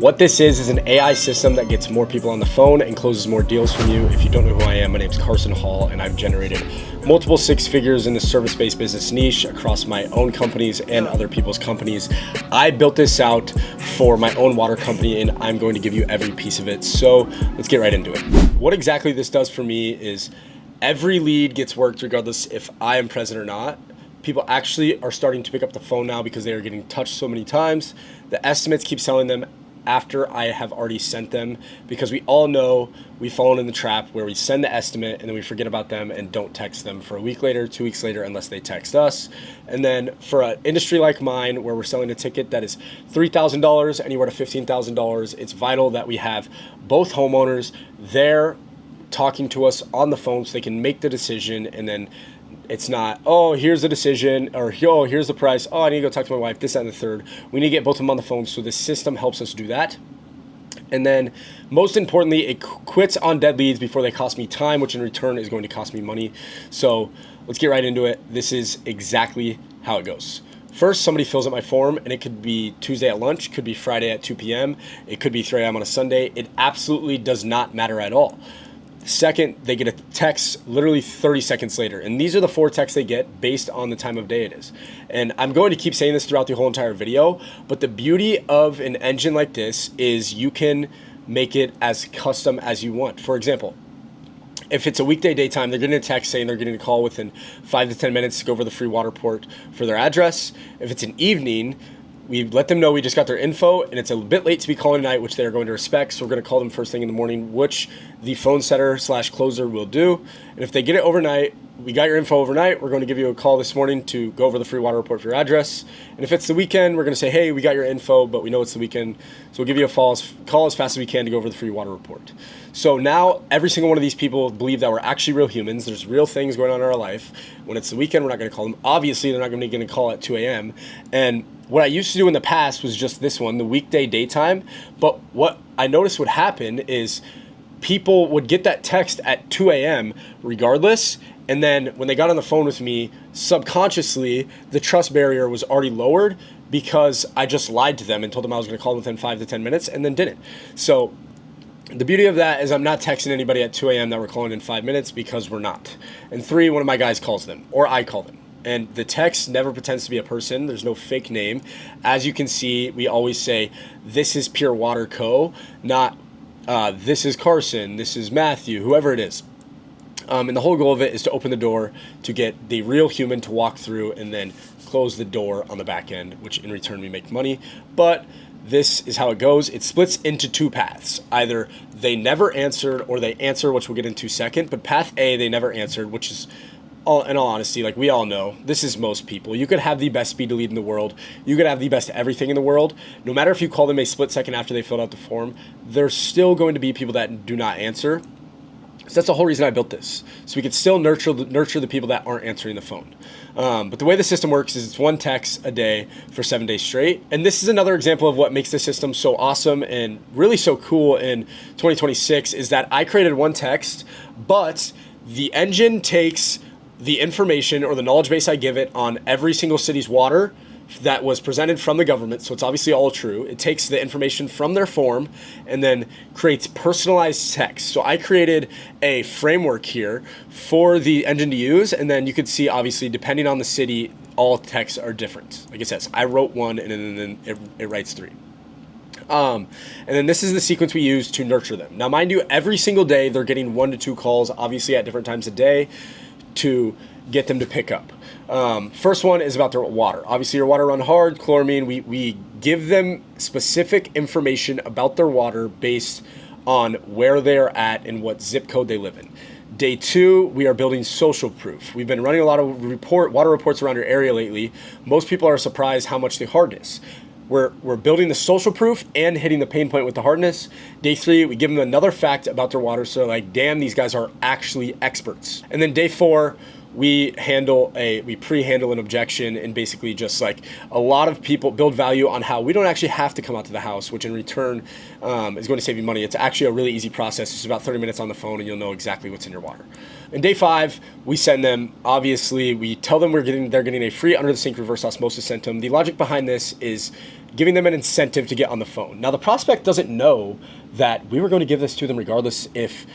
What this is an AI system that gets more people on the phone and closes more deals from you. If you don't know who I am, my name is Carson Hall, and I've generated multiple six figures in the service-based business niche across my own companies and other people's companies. I built this out for my own water company, and I'm going to give you every piece of it. So let's get right into it. What exactly this does for me is every lead gets worked regardless if I am present or not. People actually are starting to pick up the phone now because they are getting touched so many times. The estimates keep selling them after I have already sent them, because we all know we've fallen in the trap where we send the estimate and then we forget about them and don't text them for a week later, 2 weeks later, unless they text us. And then for an industry like mine, where we're selling a ticket that is $3,000 anywhere to $15,000, it's vital that we have both homeowners there talking to us on the phone so they can make the decision. And then it's not, oh, here's the decision, or oh, here's the price. Oh, I need to go talk to my wife, this, that, and the third. We need to get both of them on the phone. So this system helps us do that. And then most importantly, it quits on dead leads before they cost me time, which in return is going to cost me money. So let's get right into it. This is exactly how it goes. First, somebody fills out my form, and it could be Tuesday at lunch, could be Friday at 2 p.m. It could be 3 a.m. on a Sunday. It absolutely does not matter at all. Second, they get a text literally 30 seconds later. And these are the 4 texts they get based on the time of day it is. And I'm going to keep saying this throughout the whole entire video, but the beauty of an engine like this is you can make it as custom as you want. For example, if it's a weekday daytime, they're getting a text saying they're getting a call within 5 to 10 minutes to go over the free water port for their address. If it's an evening, we let them know we just got their info, and it's a bit late to be calling tonight, which they're going to respect. So we're going to call them first thing in the morning, which the phone setter / closer will do. And if they get it overnight, we got your info overnight, we're going to give you a call this morning to go over the free water report for your address. And if it's the weekend, we're going to say, hey, we got your info, but we know it's the weekend, so we'll give you a call as fast as we can to go over the free water report. So now every single one of these people believe that we're actually real humans. There's real things going on in our life. When it's the weekend, we're not going to call them. Obviously, they're not going to be getting a call at 2 a.m. And what I used to do in the past was just this one, the weekday daytime. But what I noticed would happen is people would get that text at 2 a.m. regardless. And then when they got on the phone with me, subconsciously, the trust barrier was already lowered because I just lied to them and told them I was going to call them within 5 to 10 minutes and then didn't. So the beauty of that is I'm not texting anybody at 2 a.m. that we're calling in 5 minutes, because we're not. And 3, one of my guys calls them, or I call them. And the text never pretends to be a person. There's no fake name. As you can see, we always say, this is Pure Water Co., not this is Carson, this is Matthew, whoever it is. And the whole goal of it is to open the door to get the real human to walk through and then close the door on the back end, which in return we make money. But this is how it goes. It splits into 2 paths. Either they never answered or they answer, which we'll get into second. But path A, they never answered, which is, in all honesty, like we all know, this is most people. You could have the best speed to lead in the world. You could have the best everything in the world. No matter if you call them a split second after they filled out the form, there's still going to be people that do not answer. So that's the whole reason I built this. So we could still nurture the people that aren't answering the phone. But the way the system works is it's 1 text a day for 7 days straight. And this is another example of what makes the system so awesome and really so cool in 2026 is that I created 1 text, but the engine takes the information or the knowledge base I give it on every single city's water that was presented from the government, so it's obviously all true. It takes the information from their form and then creates personalized text. So I created a framework here for the engine to use, and then you could see, obviously, depending on the city, all texts are different. Like it says, I wrote 1, and then it writes 3. And then this is the sequence we use to nurture them. Now, mind you, every single day they're getting 1 to 2 calls, obviously at different times a day, to get them to pick up. First one is about their water. Obviously, your water run hard, chloramine. We give them specific information about their water based on where they're at and what zip code they live in. Day 2, we are building social proof. We've been running a lot of water reports around your area lately. Most people are surprised how much the hardness. We're building the social proof and hitting the pain point with the hardness. Day 3, we give them another fact about their water. So like, damn, these guys are actually experts. And then day 4, we pre-handle an objection, and basically just like a lot of people build value on how we don't actually have to come out to the house, which in return is going to save you money. It's actually a really easy process. It's about 30 minutes on the phone and you'll know exactly what's in your water. In day 5, we send them, obviously we tell them they're getting a free under the sink reverse osmosis system. The logic behind this is giving them an incentive to get on the phone. Now the prospect doesn't know that we were going to give this to them regardless if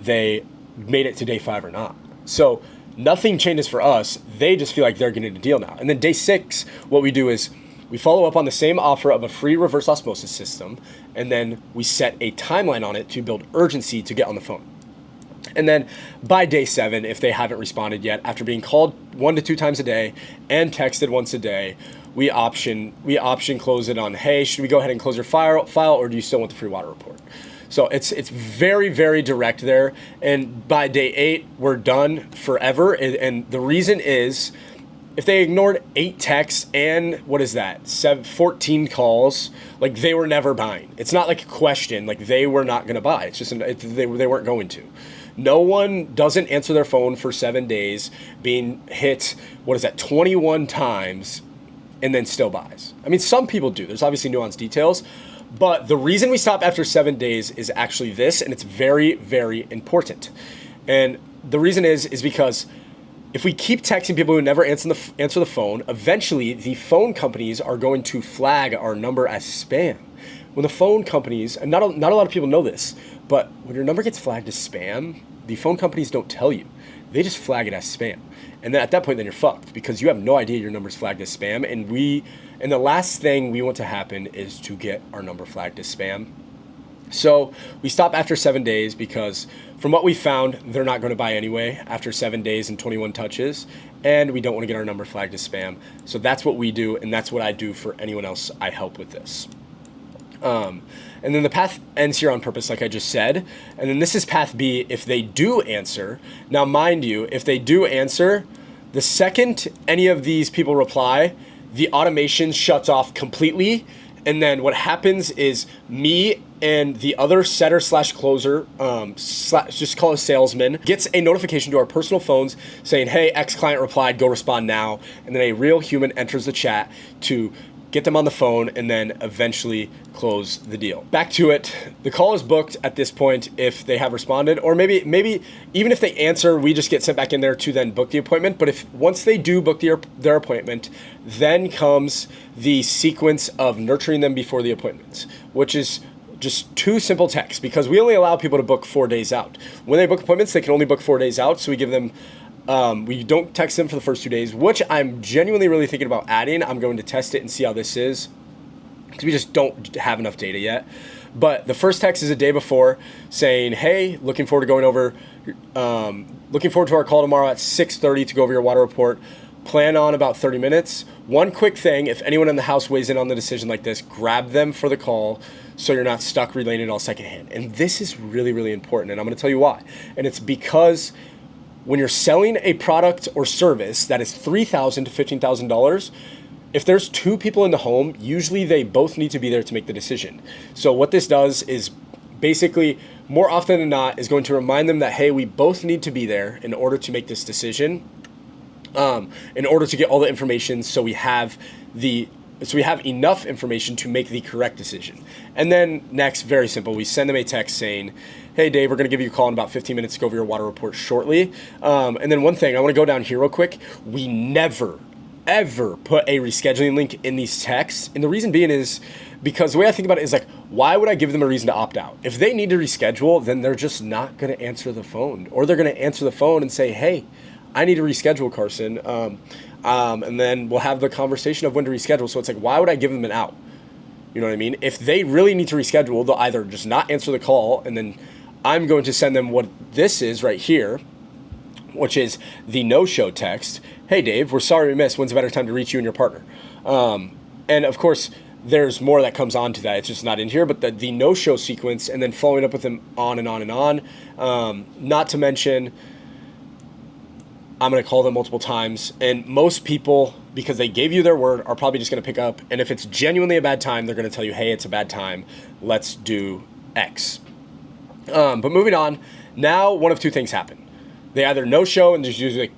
they made it to day 5 or not. So nothing changes for us. They just feel like they're getting a deal now. And then day 6, what we do is we follow up on the same offer of a free reverse osmosis system, and then we set a timeline on it to build urgency to get on the phone. And then by day 7, if they haven't responded yet, after being called 1 to 2 times a day and texted once a day, we option close it on, hey, should we go ahead and close your file, or do you still want the free water report? So it's very, very direct there. And by day 8, we're done forever. And the reason is, if they ignored 8 texts and 14 calls, like they were never buying. It's not like a question, like they were not going to buy. It's just they weren't going to. No one doesn't answer their phone for 7 days, being hit 21 times, and then still buys. I mean, some people do. There's obviously nuanced details. But the reason we stop after 7 days is actually this, and it's very, very important. And the reason is because if we keep texting people who never answer the phone, eventually the phone companies are going to flag our number as spam. When the phone companies, and not a lot of people know this, but when your number gets flagged as spam, the phone companies don't tell you. They just flag it as spam. And then at that point, then you're fucked, because you have no idea your number's flagged as spam. And the last thing we want to happen is to get our number flagged as spam. So we stop after 7 days because from what we found, they're not going to buy anyway after 7 days and 21 touches. And we don't want to get our number flagged as spam. So that's what we do. And that's what I do for anyone else I help with this. And then the path ends here on purpose, like I just said. And then this is path B if they do answer. Now, mind you, if they do answer, the second any of these people reply, the automation shuts off completely. And then what happens is me and the other setter / closer, just call it salesman, gets a notification to our personal phones saying, hey, X client replied, go respond now. And then a real human enters the chat to get them on the phone, and then eventually close the deal. Back to it. The call is booked at this point if they have responded, or maybe even if they answer, we just get sent back in there to then book the appointment. But if once they do book their appointment, then comes the sequence of nurturing them before the appointment, which is just 2 simple texts, because we only allow people to book 4 days out. When they book appointments, they can only book 4 days out. So we give them we don't text them for the first 2 days, which I'm genuinely really thinking about adding. I'm going to test it and see how this is, because we just don't have enough data yet. But the first text is a day before saying, hey, looking forward to our call tomorrow at 6:30 to go over your water report. Plan on about 30 minutes. One quick thing, if anyone in the house weighs in on the decision like this, grab them for the call so you're not stuck relaying it all secondhand. And this is really, really important, and I'm going to tell you why. And it's because when you're selling a product or service that is $3,000 to $15,000, if there's 2 people in the home, usually they both need to be there to make the decision. So what this does is basically, more often than not, is going to remind them that, hey, we both need to be there in order to make this decision, in order to get all the information so we have enough information to make the correct decision. And then next, very simple, we send them a text saying, hey, Dave, we're going to give you a call in about 15 minutes to go over your water report shortly. And then one thing, I want to go down here real quick. We never, ever put a rescheduling link in these texts. And the reason being is because the way I think about it is like, why would I give them a reason to opt out? If they need to reschedule, then they're just not going to answer the phone. Or they're going to answer the phone and say, hey, I need to reschedule, Carson. And then we'll have the conversation of when to reschedule. So it's like, why would I give them an out? You know what I mean? If they really need to reschedule, they'll either just not answer the call, and then I'm going to send them what this is right here, which is the no-show text. Hey, Dave, we're sorry we missed. When's a better time to reach you and your partner? And of course, there's more that comes on to that. It's just not in here, but the no-show sequence, and then following up with them on and on and on. Not to mention, I'm going to call them multiple times. And most people, because they gave you their word, are probably just going to pick up. And if it's genuinely a bad time, they're going to tell you, hey, it's a bad time. Let's do X. But moving on, now one of 2 things happen. They either no show and there's usually like,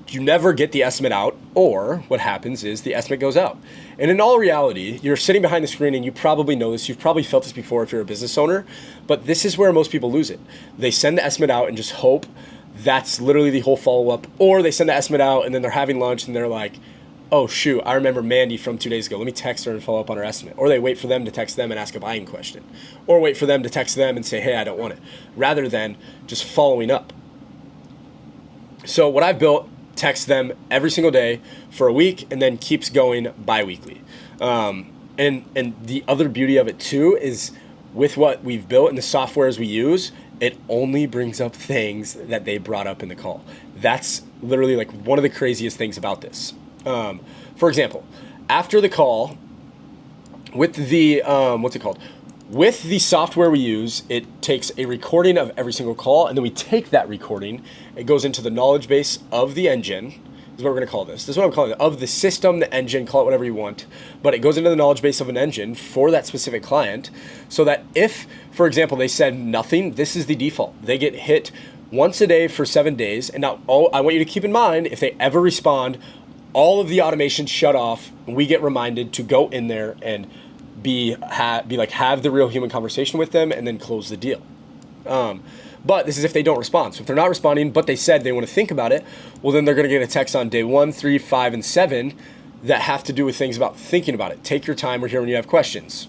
you never get the estimate out, or what happens is the estimate goes out. And in all reality, you're sitting behind the screen and you probably know this. You've probably felt this before if you're a business owner, but this is where most people lose it. They send the estimate out and just hope that's literally the whole follow-up, or they send the estimate out and then they're having lunch and they're like, oh shoot, I remember Mandy from 2 days ago. Let me text her and follow up on her estimate. Or they wait for them to text them and ask a buying question. Or wait for them to text them and say, hey, I don't want it. Rather than just following up. So what I've built, text them every single day for a week and then keeps going bi-weekly. And the other beauty of it too is with what we've built and the softwares we use, it only brings up things that they brought up in the call. That's literally like one of the craziest things about this. For example, after the call with the, with the software we use, it takes a recording of every single call, and then we take that recording, it goes into the knowledge base of the engine, is what we're gonna call this. This is what I'm calling it, of the system, the engine, call it whatever you want, but it goes into the knowledge base of an engine for that specific client, so that if, for example, they said nothing, this is the default. They get hit once a day for 7 days, and now I want you to keep in mind, if they ever respond, all of the automations shut off, and we get reminded to go in there and have the real human conversation with them and then close the deal. But this is if they don't respond. So if they're not responding, but they said they want to think about it, well, then they're going to get a text on day 1, 3, 5, and 7 that have to do with things about thinking about it. Take your time. We're here when you have questions.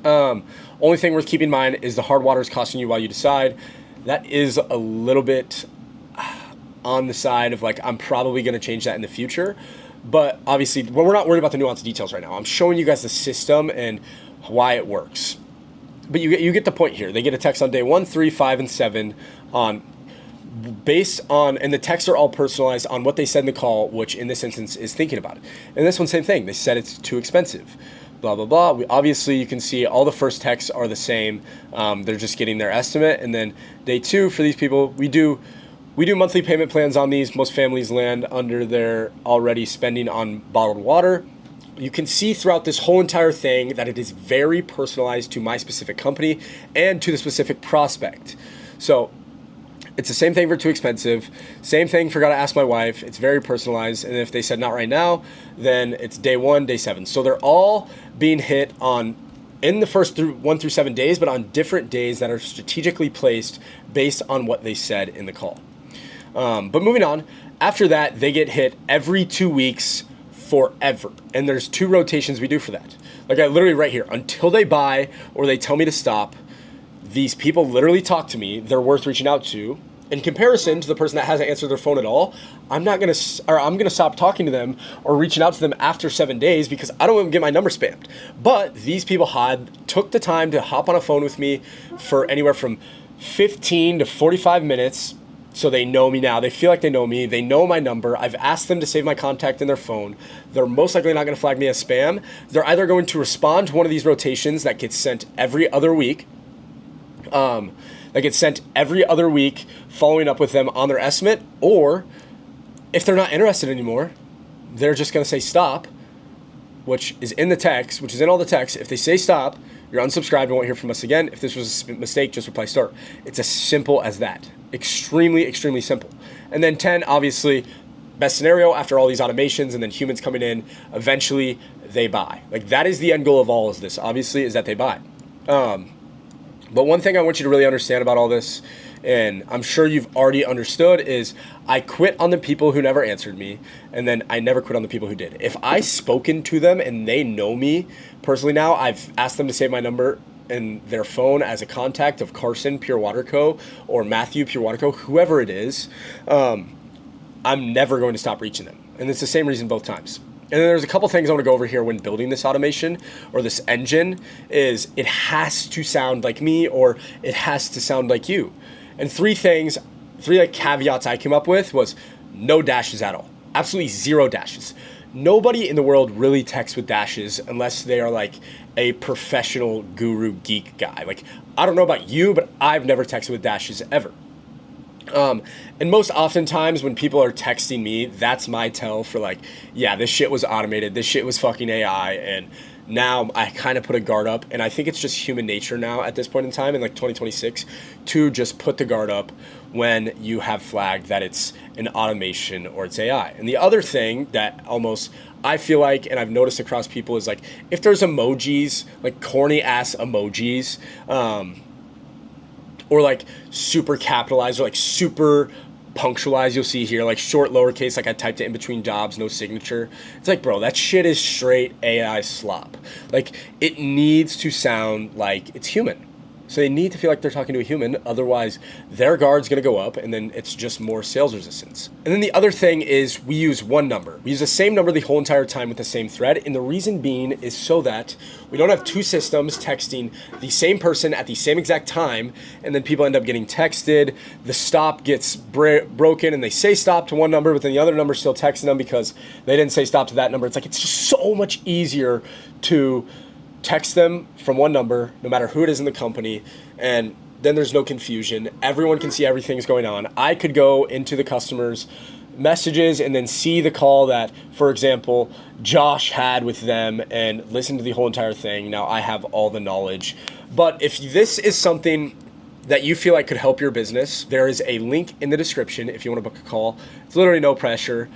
Only thing worth keeping in mind is the hard water is costing you while you decide. That is a little bit on the side of like, I'm probably going to change that in the future. But obviously, well, we're not worried about the nuanced details right now. I'm showing you guys the system and why it works. But you get the point here. They get a text on day 1, 3, 5, and 7 based on, and the texts are all personalized on what they said in the call, which in this instance is thinking about it. And this one, same thing. They said it's too expensive. Blah, blah, blah. Obviously, you can see all the first texts are the same. They're just getting their estimate. And then day 2, for these people, we do monthly payment plans on these. Most families land under their already spending on bottled water. You can see throughout this whole entire thing that it is very personalized to my specific company and to the specific prospect. So it's the same thing for too expensive. Same thing, forgot to ask my wife. It's very personalized. And if they said not right now, then it's day 1, day 7. So they're all being hit on in the first 1 through 7 days, but on different days that are strategically placed based on what they said in the call. But moving on, after that, they get hit every 2 weeks forever. And there's 2 rotations we do for that. Like I literally right here, until they buy or they tell me to stop, these people literally talk to me. They're worth reaching out to. In comparison to the person that hasn't answered their phone at all, I'm gonna stop talking to them or reaching out to them after 7 days because I don't want to get my number spammed. But these people took the time to hop on a phone with me for anywhere from 15 to 45 minutes. So they know me now. They feel like they know me. They know my number. I've asked them to save my contact in their phone. They're most likely not going to flag me as spam. They're either going to respond to one of these rotations that gets sent every other week. Following up with them on their estimate. Or if they're not interested anymore, they're just going to say stop, which is in the text, which is in all the text. If they say stop, you're unsubscribed and won't hear from us again. If this was a mistake, just reply start. It's as simple as that. Extremely, extremely simple. And then 10, obviously, best scenario after all these automations and then humans coming in, eventually they buy. Like that is the end goal of all of this, obviously, is that they buy. But one thing I want you to really understand about all this, and I'm sure you've already understood, is I quit on the people who never answered me, and then I never quit on the people who did. If I spoken to them and they know me personally now, I've asked them to save my number in their phone as a contact of Carson, Pure Water Co., or Matthew, Pure Water Co., whoever it is, I'm never going to stop reaching them. And it's the same reason both times. And then there's a couple things I want to go over here when building this automation or this engine is it has to sound like me or it has to sound like you. And three caveats I came up with was no dashes at all. Absolutely 0 dashes. Nobody in the world really texts with dashes unless they are like a professional guru geek guy. Like, I don't know about you, but I've never texted with dashes ever. And most oftentimes when people are texting me, that's my tell for like, yeah, this shit was automated. This shit was fucking AI. And now I kind of put a guard up. And I think it's just human nature now at this point in time in like 2026 to just put the guard up when you have flagged that it's an automation or it's AI. And the other thing that almost I feel like, and I've noticed across people, is like if there's emojis, like corny ass emojis, or like super capitalized or like super punctualized, you'll see here, like short lowercase, like I typed it in between jobs, no signature. It's like, bro, that shit is straight AI slop. Like, it needs to sound like it's human. So they need to feel like they're talking to a human, otherwise their guard's gonna go up and then it's just more sales resistance. And then the other thing is we use one number. We use the same number the whole entire time with the same thread, and the reason being is so that we don't have two systems texting the same person at the same exact time, and then people end up getting texted, the stop gets broken and they say stop to one number, but then the other number still texting them because they didn't say stop to that number. It's like, it's just so much easier to text them from one number, no matter who it is in the company, and then there's no confusion. Everyone can see everything's going on. I could go into the customer's messages and then see the call that, for example, Josh had with them and listen to the whole entire thing. Now I have all the knowledge. But if this is something that you feel like could help your business, there is a link in the description if you want to book a call. It's literally no pressure.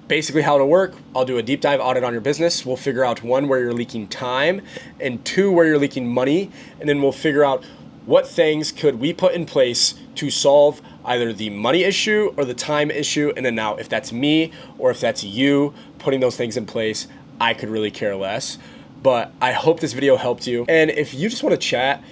Basically how it'll work, I'll do a deep dive audit on your business. We'll figure out one, where you're leaking time, and two, where you're leaking money. And then we'll figure out what things could we put in place to solve either the money issue or the time issue. And then now if that's me or if that's you putting those things in place, I could really care less. But I hope this video helped you. And if you just want to chat,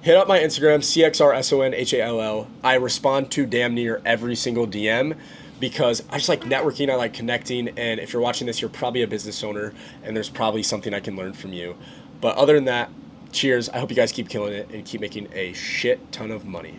hit up my Instagram, CXRSONHALL. I respond to damn near every single DM, because I just like networking, I like connecting, and if you're watching this, you're probably a business owner, and there's probably something I can learn from you. But other than that, cheers. I hope you guys keep killing it and keep making a shit ton of money.